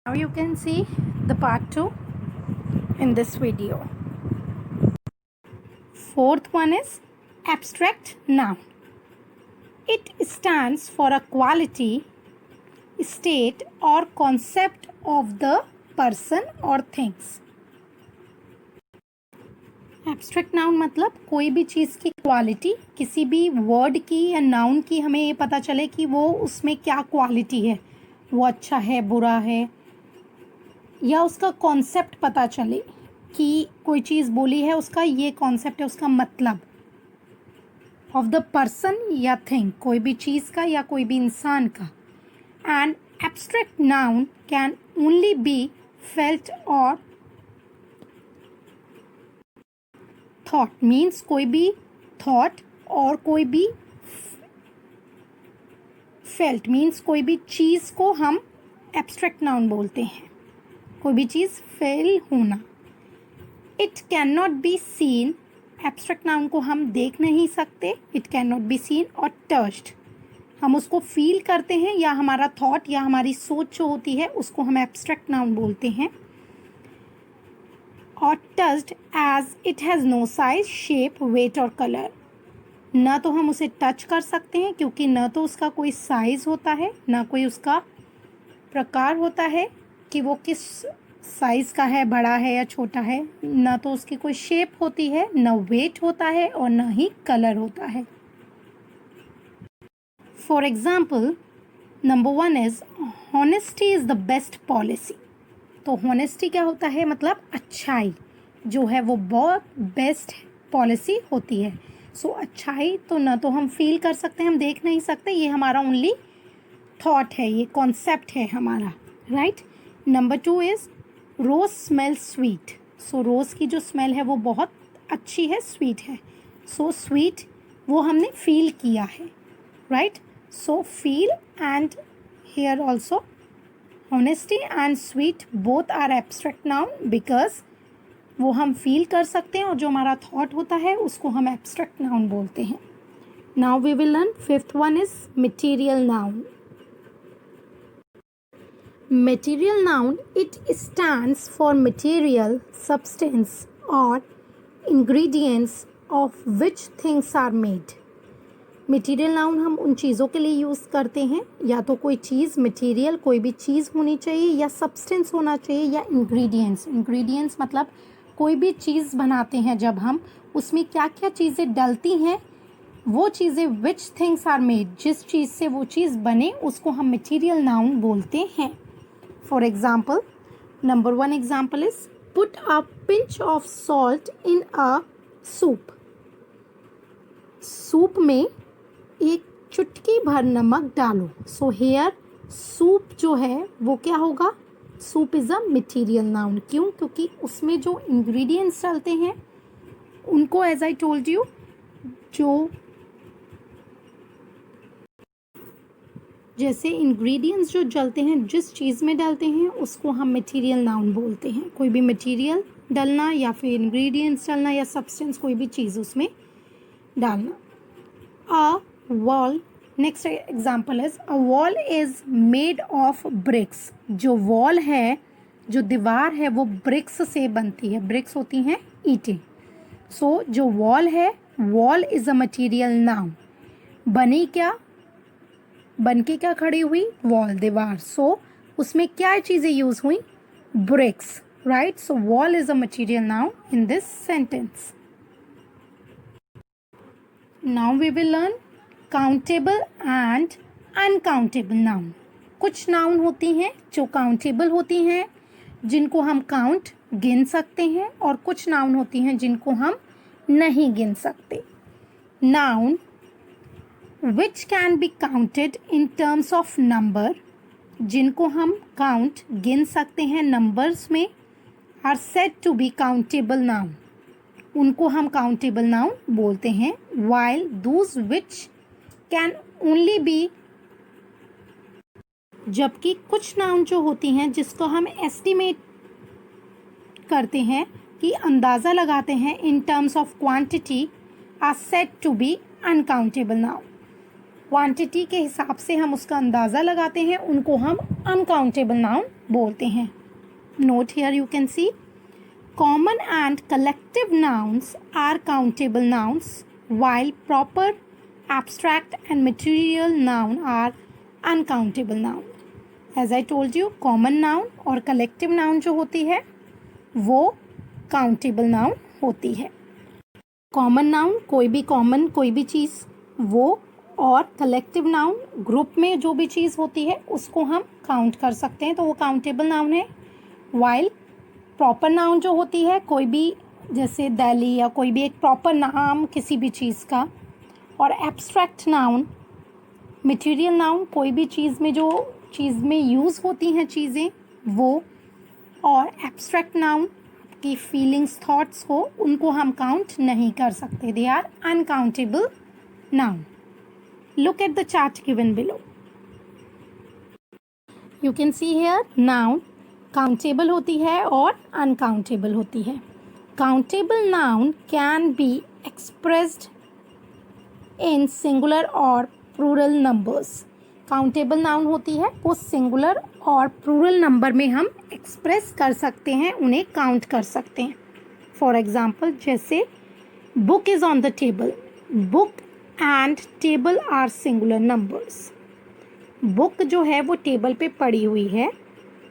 Now you can see the part 2 in this video. Fourth one is abstract noun. It stands for a quality, state or concept of the person or things. Abstract noun मतलब कोई भी चीज़ की quality, किसी भी word की या noun की हमें ये पता चले कि वो उसमें क्या क्वालिटी है, वो अच्छा है, बुरा है, या उसका कॉन्सेप्ट पता चले कि कोई चीज़ बोली है उसका ये कॉन्सेप्ट है, उसका मतलब ऑफ द पर्सन या थिंग, कोई भी चीज़ का या कोई भी इंसान का. And abstract noun can only be felt और थॉट. मीन्स कोई भी थॉट और कोई भी फेल्ट मीन्स कोई भी चीज़ को हम एब्स्ट्रैक्ट नाउन बोलते हैं. कोई भी चीज़ फेल होना. It can not be seen. Abstract noun को हम देख नहीं सकते. It can not be seen और टच्ड. हम उसको फील करते हैं या हमारा थॉट या हमारी सोच जो होती है उसको हम एब्स्ट्रैक्ट नाउन बोलते हैं. और touched as it has no size, shape, weight और कलर. ना तो हम उसे टच कर सकते हैं क्योंकि ना तो उसका कोई साइज़ होता है, ना कोई उसका प्रकार होता है कि वो किस साइज़ का है, बड़ा है या छोटा है. ना तो उसकी कोई शेप होती है, ना वेट होता है और ना ही कलर होता है. For example, number 1 is honesty is the best policy. तो हॉनेस्टी क्या होता है, मतलब अच्छाई जो है वो बहुत बेस्ट पॉलिसी होती है. सो अच्छाई तो ना तो हम फील कर सकते हैं, हम देख नहीं सकते, ये हमारा ओनली थॉट है, ये कॉन्सेप्ट है हमारा, right. Number 2 is rose smell sweet. So rose की जो स्मेल है वो बहुत अच्छी है, स्वीट है. सो स्वीट वो हमने फील किया है, right. So feel and here also honesty and sweet both are abstract noun because वो हम फील कर सकते हैं और जो हमारा थॉट होता है उसको हम abstract noun बोलते हैं. Now we will learn fifth one is material noun. Material noun, it stands for material, substance or ingredients of which things are made. Material noun हम उन चीज़ों के लिए यूज़ करते हैं, या तो कोई चीज़ मटेरियल कोई भी चीज़ होनी चाहिए, या सब्सटेंस होना चाहिए, या इंग्रेडिएंट्स. इंग्रेडिएंट्स मतलब कोई भी चीज़ बनाते हैं जब हम उसमें क्या क्या चीज़ें डलती हैं, वो चीज़ें विच थिंग्स आर मेड, जिस चीज़ से वो चीज़ बने उसको हम मटेरियल नाउन बोलते हैं. For example, number 1 example is put a pinch of salt in a soup. Soup में एक चुटकी भर नमक डालो. सो हेयर सूप जो है वो क्या होगा, soup is a material noun. क्यों? क्योंकि उसमें जो इंग्रेडिएंट्स डलते हैं उनको एज आई टोल्ड यू, जो जैसे इंग्रेडिएंट्स जो डलते हैं जिस चीज़ में डलते हैं उसको हम मटेरियल नाउन बोलते हैं. कोई भी मटेरियल डलना या फिर इंग्रेडिएंट्स डलना या सब्सटेंस कोई भी चीज़ उसमें डालना. A wall, next example is a wall is made of BRICS. जो वॉल है, जो दीवार है वो ब्रिक्स से बनती है. ब्रिक्स होती हैं ईंटें. सो जो वॉल है, wall is a material noun. बनी क्या, बन के क्या खड़ी हुई, वॉल, दीवार. सो उसमें क्या चीज़ें यूज हुई, bricks, right. So wall is a material noun in this sentence. Now we will learn countable and uncountable noun. कुछ नाउन होती हैं जो काउंटेबल होती हैं, जिनको हम काउंट गिन सकते हैं, और कुछ नाउन होती हैं जिनको हम नहीं गिन सकते. Noun which can be counted in terms of number, जिनको हम काउंट गिन सकते हैं नंबर्स में, are said to be countable noun. उनको हम काउंटेबल नाउन बोलते हैं. While those which can only be, जबकि कुछ नाउन जो होती हैं जिसको हम एस्टिमेट करते हैं कि अंदाज़ा लगाते हैं in terms of quantity, are said to be uncountable noun. Quantity के हिसाब से हम उसका अंदाज़ा लगाते हैं, उनको हम अनकाउंटेबल नाउन बोलते हैं. Note here you can see common and collective nouns are countable nouns while proper, abstract and material noun are uncountable noun. As I told you, common noun और collective noun जो होती है वो countable noun होती है. Common noun कोई भी चीज़ वो, और कलेक्टिव नाउन ग्रुप में जो भी चीज़ होती है उसको हम काउंट कर सकते हैं, तो वो काउंटेबल नाउन है. वाइल प्रॉपर नाउन जो होती है कोई भी, जैसे दिल्ली या कोई भी एक प्रॉपर नाम किसी भी चीज़ का, और एब्स्ट्रैक्ट नाउन मटेरियल नाउन कोई भी चीज़ में जो चीज़ में यूज़ होती हैं चीज़ें वो, और एब्स्ट्रैक्ट नाउन की फीलिंग्स थॉट्स को उनको हम काउंट नहीं कर सकते. They are uncountable noun. Look at the chart given below. You can see here noun countable होती है और uncountable होती है. Countable noun can be expressed in singular or plural numbers. Countable noun होती है वो singular और plural number में हम express कर सकते हैं, उन्हें count कर सकते हैं. For example, जैसे book is on the table. Book and table are singular numbers. Book जो है वो टेबल पे पड़ी हुई है,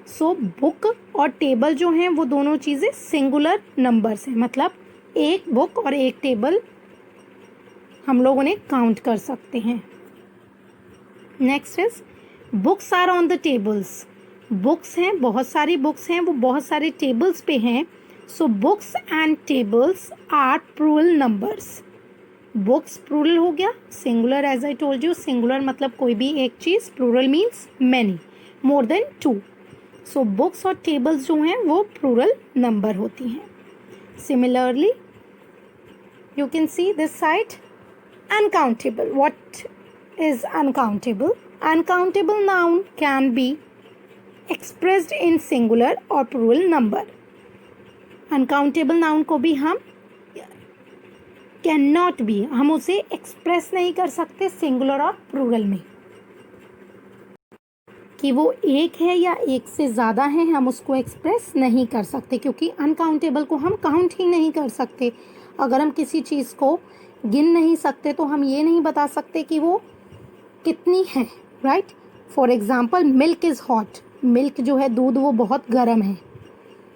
सो बुक और टेबल जो हैं वो दोनों चीज़ें सिंगुलर नंबर्स हैं, मतलब एक बुक और एक टेबल हम लोग उन्हें काउंट कर सकते हैं. Next is books are on the tables. Books हैं, बहुत सारी बुक्स हैं, वो बहुत सारे टेबल्स पे हैं, so books and tables are plural numbers. Books plural हो गया, singular as I told you, singular मतलब कोई भी एक चीज़, plural means many, more than 2. So books और टेबल्स जो हैं वो प्लूरल नंबर होती हैं. Similarly you can see this side uncountable. What is uncountable? Uncountable noun can be expressed in singular और प्लूरल नंबर. अनकाउंटेबल नाउन को भी हम कैन नॉट बी, हम उसे एक्सप्रेस नहीं कर सकते सिंगुलर और प्लूरल में, कि वो एक है या एक से ज़्यादा है, हम उसको एक्सप्रेस नहीं कर सकते, क्योंकि अनकाउंटेबल को हम काउंट ही नहीं कर सकते. अगर हम किसी चीज़ को गिन नहीं सकते तो हम ये नहीं बता सकते कि वो कितनी है, right. For example milk is hot. Milk जो है दूध वो बहुत गर्म है,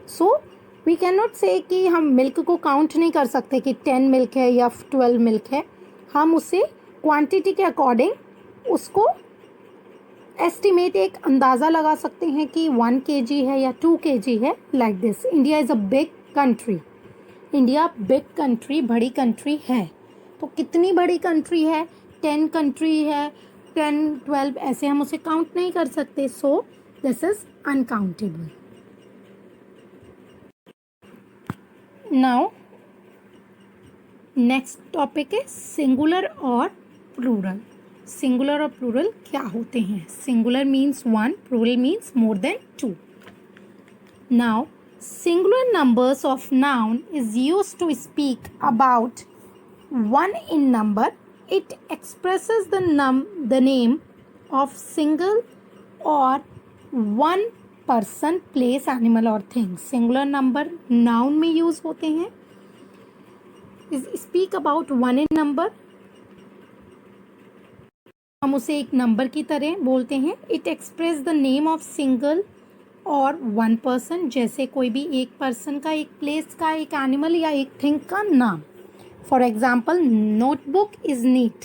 सो वी कैन नॉट से कि हम मिल्क को काउंट नहीं कर सकते कि 10 मिल्क है या 12 मिल्क है. हम उसे क्वांटिटी के अकॉर्डिंग उसको एस्टिमेट, एक अंदाज़ा लगा सकते हैं कि 1 kg है या 2 kg है, like this. India is a big country. India big country, बड़ी कंट्री है. तो कितनी बड़ी कंट्री है, 10 कंट्री है, 10 12, ऐसे हम उसे काउंट नहीं कर सकते. So this is uncountable. Now next topic है सिंगुलर और प्लूरल. सिंगुलर और प्लूरल क्या होते हैं? Singular means 1, plural means more than 2. Now singular numbers of noun is used to speak about 1 in number. It expresses the name of single or one person, place, animal or thing. Singular number noun में use होते हैं. Speak about 1 in number, हम उसे एक number की तरह बोलते हैं. It express the name of single और 1 person, जैसे कोई भी एक पर्सन का, एक प्लेस का, एक एनिमल या एक थिंग का नाम. For example notebook is neat.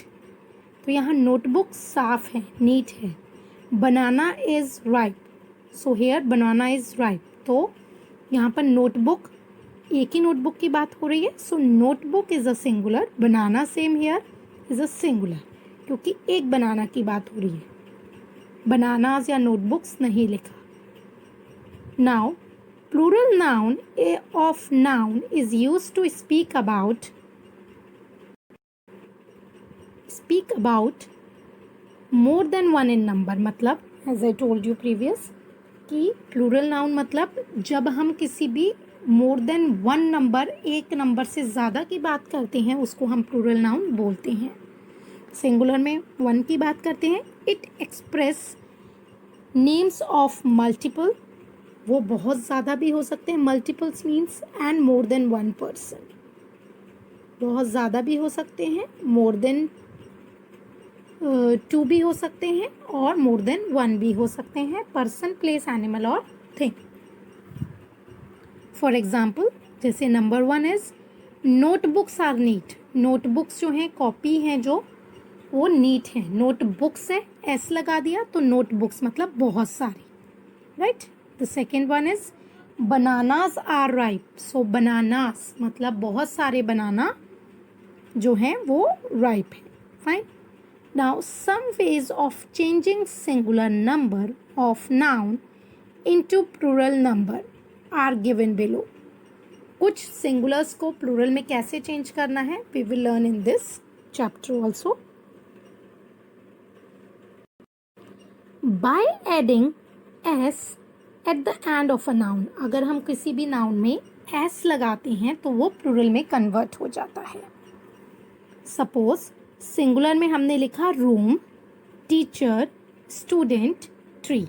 तो यहाँ नोटबुक साफ है, नीट है. Banana is ripe. So here banana is ripe. तो यहाँ पर नोटबुक, एक ही नोटबुक की बात हो रही है. So notebook is a singular, banana same here is a singular, क्योंकि एक बनाना की बात हो रही है, बनानाज या नोटबुक्स नहीं लिखा. Now plural noun of noun is used to speak about more than 1 in number. मतलब as I told you previous कि प्लूरल नाउन मतलब जब हम किसी भी मोर देन 1 नंबर, एक नंबर से ज़्यादा की बात करते हैं उसको हम प्लूरल नाउन बोलते हैं. सिंगुलर में 1 की बात करते हैं. It express names of multiple वो बहुत ज़्यादा भी हो सकते हैं, multiples means and more than one person, बहुत ज़्यादा भी हो सकते हैं, मोर देन टू भी हो सकते हैं और मोर देन वन भी हो सकते हैं, पर्सन, प्लेस, एनिमल और थिंग। फॉर एग्जाम्पल जैसे number 1 is notebooks are neat, notebooks जो हैं कॉपी हैं जो वो नीट है, नोटबुक्स है एस लगा दिया तो नोटबुक्स मतलब बहुत सारी, right. The second one is bananas are ripe, so bananas मतलब बहुत सारे बनाना जो हैं वो राइप है, fine. Now some ways of changing singular number of noun into plural number are given below, कुछ सिंगुलर्स को प्लूरल में कैसे चेंज करना है we will learn in this chapter also. By adding s at the end of a noun, अगर हम किसी भी नाउन में एस लगाते हैं तो वो प्लूरल में कन्वर्ट हो जाता है। सपोज सिंगुलर में हमने लिखा रूम, टीचर, स्टूडेंट, ट्री,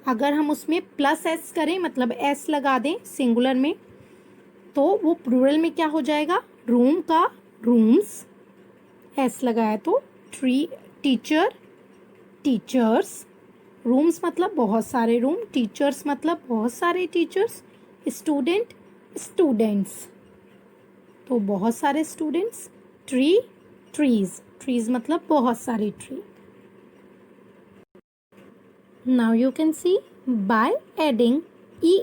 अगर हम उसमें प्लस एस करें मतलब एस लगा दें सिंगुलर में तो वो प्लूरल में क्या हो जाएगा, रूम का रूम्स, एस लगाया तो ट्री, टीचर, टीचर्स, रूम्स मतलब बहुत सारे रूम, टीचर्स मतलब बहुत सारे टीचर्स, स्टूडेंट, स्टूडेंट्स तो बहुत सारे स्टूडेंट्स, ट्री, ट्रीज, ट्रीज मतलब बहुत सारे tree. Now you can see by adding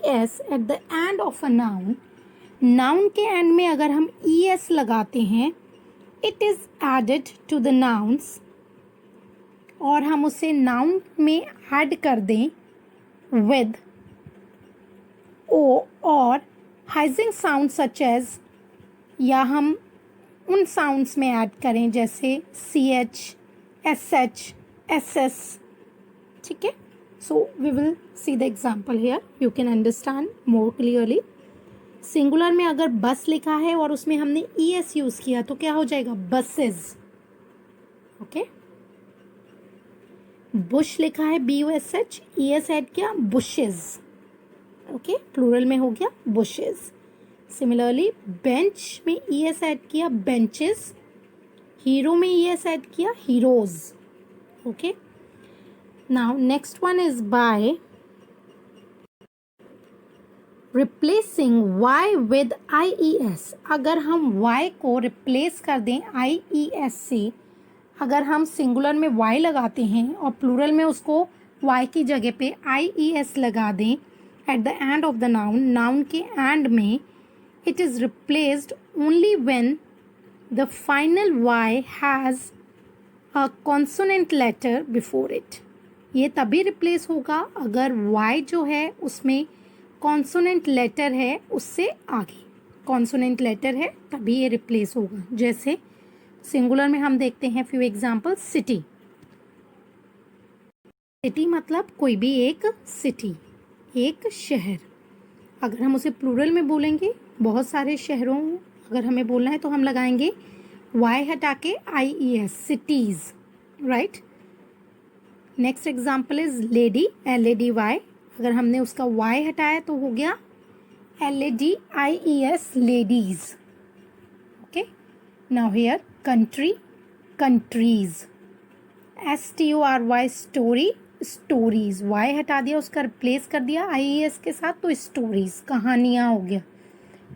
es at the end of a noun, noun के एंड में अगर हम es लगाते हैं it is added to the nouns, और हम उसे नाउन में ऐड कर दें विद ओ और हाइजिंग साउंड सच एज, या हम उन साउंड्स में ऐड करें जैसे ch, sh, ss, ठीक है। So we will see the example here, you can understand more clearly. Singular में अगर बस लिखा है और उसमें हमने es यूज़ किया तो क्या हो जाएगा, बसेस, ओके। बुश लिखा है bush, es ऐड किया बुशेज, ओके, प्लूरल में हो गया बुशेज। सिमिलरली बेंच में es ऐड किया बेंचेस, हीरो में es ऐड किया heroes, okay. Now next one is by replacing y with ies, अगर हम y को रिप्लेस कर दें ies से, अगर हम सिंगुलर में y लगाते हैं और प्लूरल में उसको y की जगह पे ies लगा दें at the end of the noun, noun के एंड में it is replaced only when the final y has a consonant letter before it, ये तभी रिप्लेस होगा अगर y जो है उसमें कॉन्सोनेंट लेटर है उससे आगे, कॉन्सोनेंट लेटर है तभी ये रिप्लेस होगा। जैसे सिंगुलर में हम देखते हैं फ्यू एग्जाम्पल, सिटी, सिटी मतलब कोई भी एक सिटी, एक शहर, अगर हम उसे प्लूरल में बोलेंगे बहुत सारे शहरों अगर हमें बोलना है तो हम लगाएंगे y हटा के ies, cities, right. Next example is lady, LADY, अगर हमने उसका y हटाया तो हो गया LADIES, ladies, okay. Now here country, countries, STORY, story, stories, y हटा दिया उसका रिप्लेस कर दिया IES के साथ तो स्टोरीज, कहानियाँ हो गया,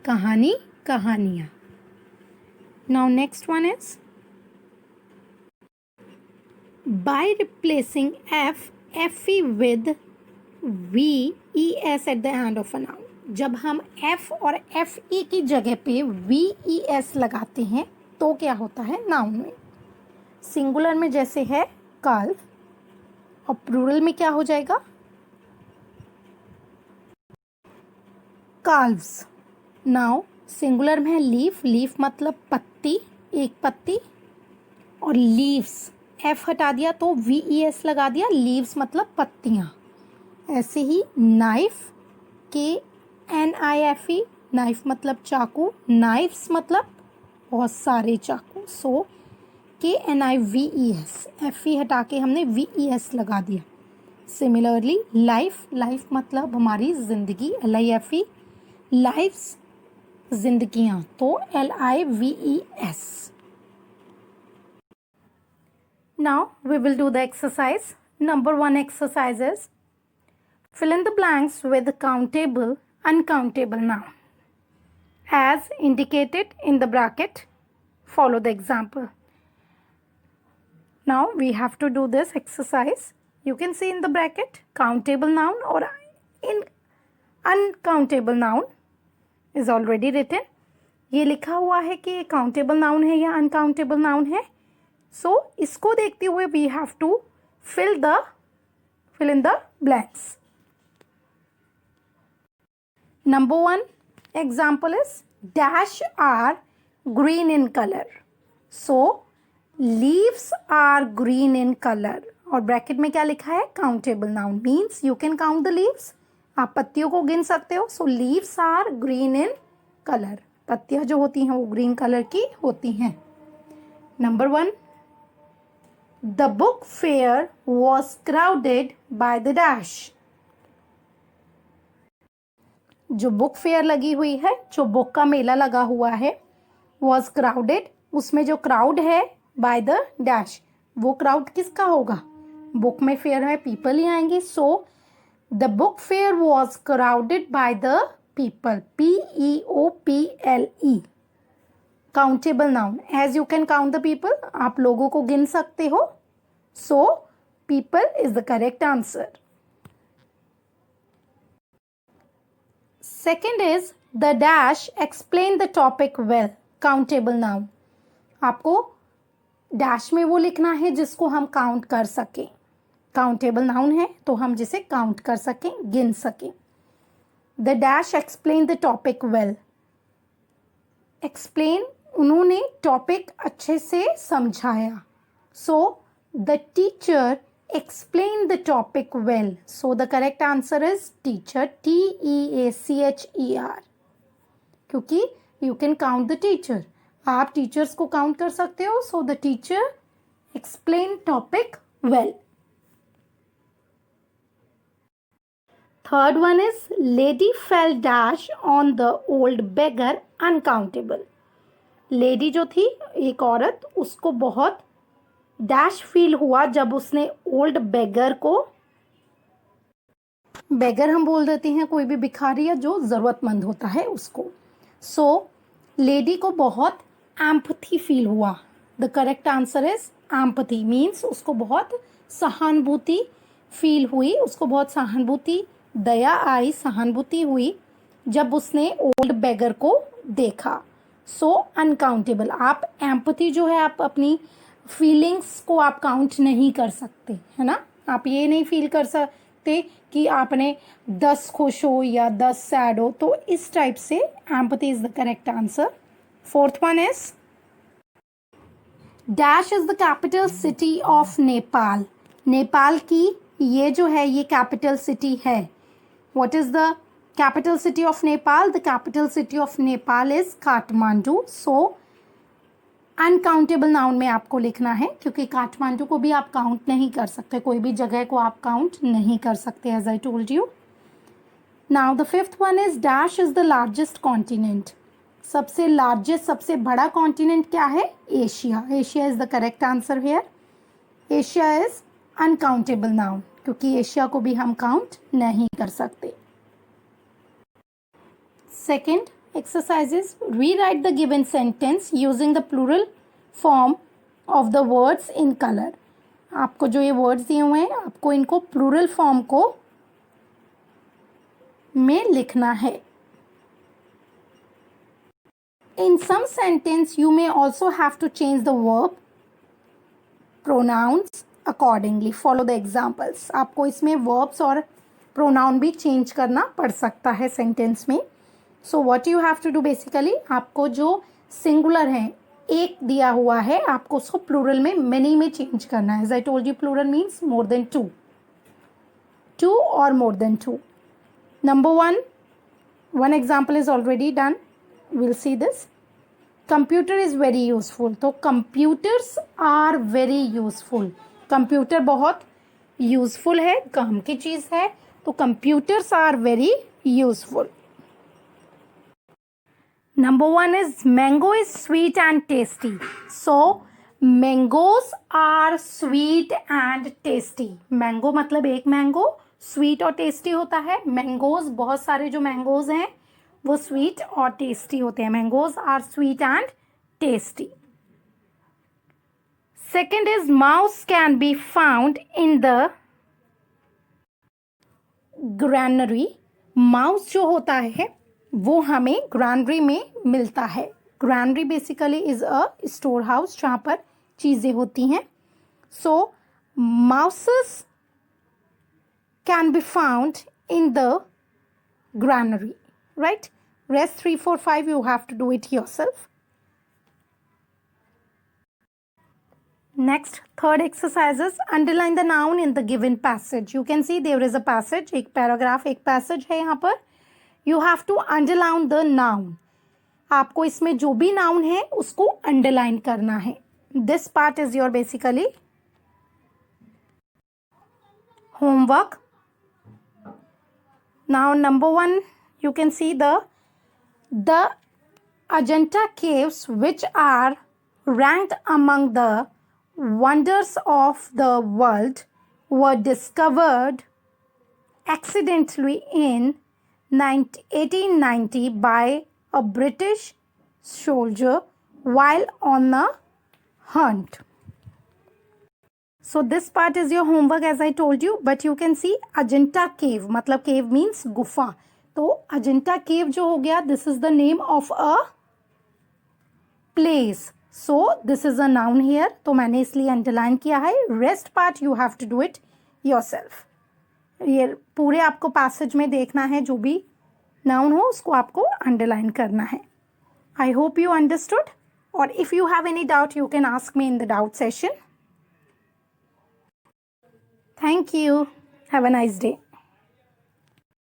कहानी, कहानियाँ। Now next one is by replacing FE with VES at the end of a noun, जब हम F और FE की जगह पे VES लगाते हैं तो क्या होता है नाउन में, सिंगुलर में जैसे है कल्व और प्लूरल में क्या हो जाएगा काल्व्स। नाउ सिंगुलर में है लीफ, लीफ मतलब पत्ती, एक पत्ती, और लीव्स एफ हटा दिया तो VES लगा दिया, लीव्स मतलब पत्तियाँ। ऐसे ही नाइफ, KNIFE, नाइफ मतलब चाकू, नाइफ्स मतलब बहुत सारे चाकू, सो KNIVES, FE हटा के हमने VES लगा दिया। सिमिलरली लाइफ, लाइफ मतलब हमारी जिंदगी, LIFE, लाइफ्स जिंदगियां, तो LIVES. Now we will do the exercise. Number 1 exercise is fill in the blanks with countable, uncountable noun. As indicated in the bracket, follow the example. Now we have to do this exercise. You can see in the bracket countable noun or in uncountable noun is already written. ये लिखा हुआ है कि countable noun है या uncountable noun है. So इसको देखते हुए we have to fill in the blanks. Number 1 example is dash are green in color. So leaves are green in color. और ब्रैकेट में क्या लिखा है? Countable noun means you can count the leaves. आप पत्तियों को गिन सकते हो. So leaves are green in colour. पत्तियां जो होती हैं वो ग्रीन कलर की होती हैं. Number 1 the book fair was crowded by the dash. जो बुक फेयर लगी हुई है, जो बुक का मेला लगा हुआ है, वॉज क्राउडेड, उसमें जो क्राउड है बाय द डैश, वो क्राउड किसका होगा? बुक में फेयर में पीपल ही आएंगे. So the book fair was crowded by the people. PEOPLE. Countable noun. As you can count the people, आप लोगों को गिन सकते हो. So people is the correct answer. Second is the dash explain the topic well. Countable noun. आपको dash में वो लिखना है जिसको हम काउंट कर सकें. काउंटेबल नाउन है तो हम जिसे काउंट कर सकें, गिन सकें. The dash explain the topic well. Explain, उन्होंने टॉपिक अच्छे से समझाया. So the teacher explain the topic well. So the correct answer is teacher. TEACHER. क्योंकि you can count the teacher. आप टीचर्स को काउंट कर सकते हो. So the teacher explain topic well. Third one is lady fell dash on the old beggar uncountable. Lady जो थी, एक औरत, उसको बहुत डैश फील हुआ जब उसने ओल्ड बेगर को, बेगर हम बोल देते हैं कोई भी भिखारी या जो ज़रूरतमंद होता है उसको. सो लेडी को बहुत एम्पथी फील हुआ. The correct answer is empathy means उसको बहुत सहानुभूति फील हुई, उसको बहुत सहानुभूति, दया आई, सहानुभूति हुई जब उसने ओल्ड बेगर को देखा. सो अनकाउंटेबल. आप एम्पथी जो है, आप अपनी फीलिंग्स को आप काउंट नहीं कर सकते, है ना. आप ये नहीं फील कर सकते कि आपने 10 खुश हो या 10 सैड हो. तो इस टाइप से empathy is the correct answer. Fourth one is dash is the capital city of Nepal. Nepal की ये जो है ये कैपिटल सिटी है. What is the capital city of Nepal? The capital city of Nepal is Kathmandu. So uncountable noun में आपको लिखना है क्योंकि काठमांडू को भी आप काउंट नहीं कर सकते, कोई भी जगह को आप काउंट नहीं कर सकते, as I told you. Now the fifth one is dash is the largest continent. सबसे लार्जेस्ट, सबसे बड़ा कॉन्टिनेंट क्या है? Asia. Asia is the correct answer here. Asia is uncountable noun क्योंकि एशिया को भी हम काउंट नहीं कर सकते. Second exercises, rewrite the given sentence using the plural form of the words in color. आपको जो ये words दिए हुए हैं, आपको इनको plural form को में लिखना है. In some sentence you may also have to change the verb pronouns accordingly. Follow the examples. आपको इसमें verbs और pronoun भी change करना पड़ सकता है sentence में. So what you have to do basically, आपको जो सिंगुलर है, एक दिया हुआ है, आपको उसको प्लूरल में मेनी में चेंज करना है. As I told you plural means more than two, two और more than two. Number one example is already done. Will see this. Computer is very useful. तो computers are very useful. Computer बहुत useful है, काम की चीज है, तो computers are very useful. Number one is mango is sweet and tasty. So mangoes are sweet and tasty. Mango मतलब एक मैंगो स्वीट और टेस्टी होता है. मैंगोज बहुत सारे जो मैंगोज हैं वो स्वीट और टेस्टी होते हैं. Mangoes are sweet and tasty. Second is mouse can be found in the granary. Mouse जो होता है वो हमें ग्रैनरी में मिलता है. Granary basically is a store house जहाँ पर चीज़ें होती हैं. So mouses can be found in the granary, right. Rest 3, 4, 5 you have to do it yourself. Next, third exercise is underline the noun in the given passage. You can see there is a passage, एक paragraph, एक passage है यहाँ पर. You have to underline the noun. आपको इसमें जो भी noun है उसको underline करना है. This part is your basically homework. Now number 1, you can see the Ajanta caves, which are ranked among the wonders of the world, were discovered accidentally in 1890 by a British soldier while on a hunt. So this part is your homework as I told you, but you can see Ajanta cave, मतलब cave means गुफा. तो Ajanta cave जो हो गया, this is the name of a place. So this is a noun here. तो मैंने इसलिए underline किया है. Rest part you have to do it yourself. ये पूरे आपको passage में देखना है, जो भी noun हो उसको आपको underline करना है. I hope you understood. Or if you have any doubt, you can ask me in the doubt session. Thank you. Have a nice day.